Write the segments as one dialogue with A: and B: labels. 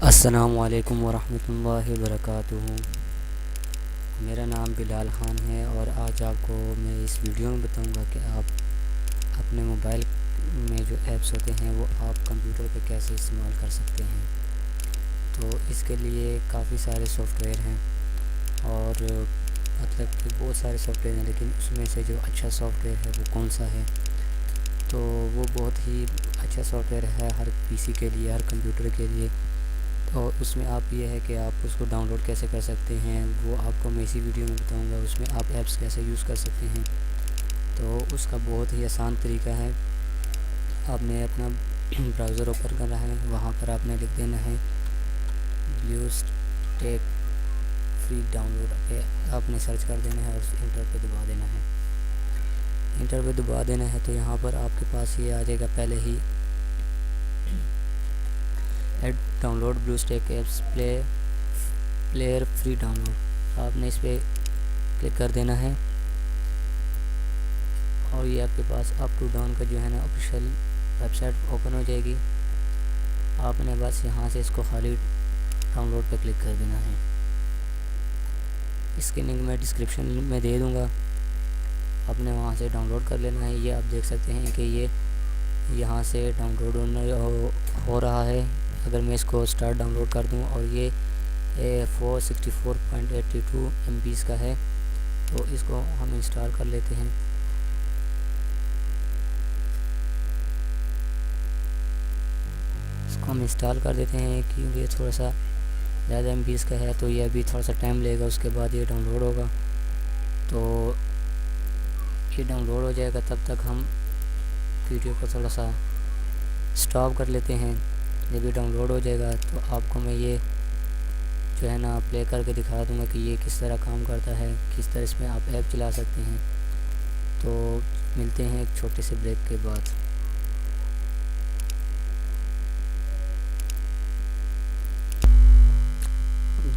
A: السلام علیکم ورحمۃ اللہ وبرکاتہ۔ میرا نام بلال خان ہے اور آج آپ کو میں اس ویڈیو میں بتاؤں گا کہ آپ اپنے موبائل میں جو ایپس ہوتے ہیں وہ آپ کمپیوٹر پہ کیسے استعمال کر سکتے ہیں۔ تو اس کے لیے کافی سارے سافٹ ویئر ہیں اور مطلب کہ بہت سارے سافٹ ویئر ہیں، لیکن اس میں سے جو اچھا سافٹ ویئر ہے وہ کون سا ہے؟ تو وہ بہت ہی اچھا سافٹ ویئر ہے ہر پی سی کے لیے، ہر کمپیوٹر کے لیے۔ اور اس میں آپ یہ ہے کہ آپ اس کو ڈاؤن لوڈ کیسے کر سکتے ہیں وہ آپ کو میں اسی ویڈیو میں بتاؤں گا۔ اس میں آپ ایپس کیسے یوز کر سکتے ہیں، تو اس کا بہت ہی آسان طریقہ ہے۔ آپ نے اپنا براؤزر اوپن کرنا ہے، وہاں پر آپ نے لکھ دینا ہے BlueStack فری ڈاؤن لوڈ پہ آپ نے سرچ کر دینا ہے اور انٹر پہ دبا دینا ہے۔ انٹر پہ دبا دینا ہے تو یہاں پر آپ کے پاس یہ آ جائے گا پہلے ہی download BlueStack apps player free download. آپ نے اس پہ کلک کر دینا ہے اور یہ آپ کے پاس اپ ٹو ڈاؤن کا جو ہے نا آفیشیل ویب سائٹ اوپن ہو جائے گی۔ آپ نے بس یہاں سے اس کو خالی ڈاؤن لوڈ پہ کلک کر دینا ہے۔ اس کی لنک میں ڈسکرپشن میں دے دوں گا، آپ نے وہاں سے ڈاؤن لوڈ کر لینا ہے۔ یہ آپ دیکھ سکتے ہیں کہ یہ یہاں سے ڈاؤن لوڈ ہو رہا ہے۔ اگر میں اس کو اسٹارٹ ڈاؤن لوڈ کر دوں اور یہ 464.82 MB کا ہے تو اس کو ہم انسٹال کر لیتے ہیں۔ اس کو ہم انسٹال کر دیتے ہیں کیونکہ یہ تھوڑا سا زیادہ MB کا ہے تو یہ ابھی تھوڑا سا ٹائم لے گا، اس کے بعد یہ ڈاؤن لوڈ ہوگا۔ تو یہ ڈاؤن لوڈ ہو جائے گا، تب تک ہم ویڈیو کو تھوڑا سا سٹاپ کر لیتے ہیں۔ جب یہ ڈاؤن لوڈ ہو جائے گا تو آپ کو میں یہ جو ہے نا پلے کر کے دکھا دوں گا کہ یہ کس طرح کام کرتا ہے، کس طرح اس میں آپ ایپ چلا سکتے ہیں۔ تو ملتے ہیں ایک چھوٹے سے بریک کے بعد۔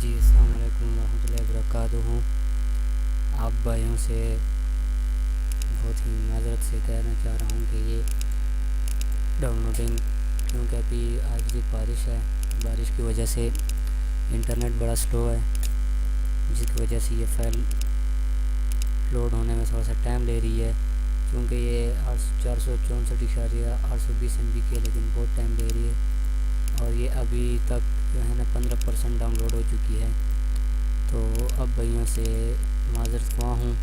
A: جی السلام علیکم ورحمۃ اللہ وبرکاتہ۔ آپ بھائیوں سے بہت ہی معذرت سے کہنا چاہ رہا ہوں کہ یہ ڈاؤن لوڈنگ، کیونکہ ابھی آج بھی بارش ہے، بارش کی وجہ سے انٹرنیٹ بڑا سلو ہے، جس کی وجہ سے یہ فائل لوڈ ہونے میں تھوڑا سا ٹائم لے رہی ہے۔ کیونکہ یہ 464.820 MB کی ہے، لیکن بہت ٹائم لے رہی ہے اور یہ ابھی تک جو ہے نا 15% ڈاؤن لوڈ ہو چکی ہے۔ تو اب بھائیوں سے معذرت خواہ ہوں،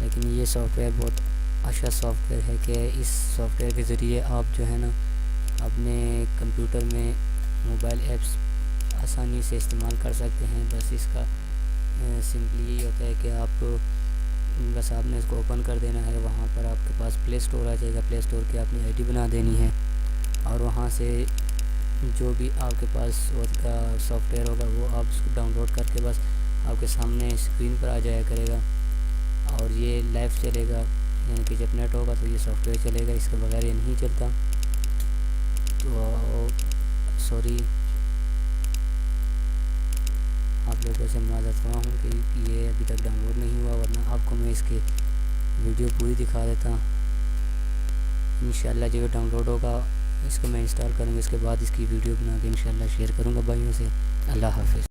A: لیکن یہ سافٹ ویئر بہت اچھا سافٹ ویئر ہے کہ اس سافٹ ویئر کے ذریعے آپ جو ہے نا اپنے کمپیوٹر میں موبائل ایپس آسانی سے استعمال کر سکتے ہیں۔ بس اس کا سمپلی یہی ہوتا ہے کہ آپ نے اس کو اوپن کر دینا ہے، وہاں پر آپ کے پاس پلے اسٹور آ جائے گا، پلے اسٹور کی آپ نے ID بنا دینی ہے اور وہاں سے جو بھی آپ کے پاس اس کا سافٹ ویئر ہوگا وہ آپ اس کو ڈاؤن لوڈ کر کے بس آپ کے سامنے اسکرین پر آ جایا کرے گا اور یہ لائیو چلے گا، یعنی کہ جب نیٹ ہوگا تو یہ سافٹ ویئر چلے گا، اس کے بغیر یہ نہیں چلتا۔ تو سوری، آپ لوگوں سے معذرت خواہ ہوں کہ یہ ابھی تک ڈاؤن لوڈ نہیں ہوا، ورنہ آپ کو میں اس کی ویڈیو پوری دکھا دیتا۔ انشاءاللہ جب یہ ڈاؤن لوڈ ہوگا اس کو میں انسٹال کروں گا، اس کے بعد اس کی ویڈیو بنا کے انشاءاللہ شیئر کروں گا بھائیوں سے۔ اللہ حافظ۔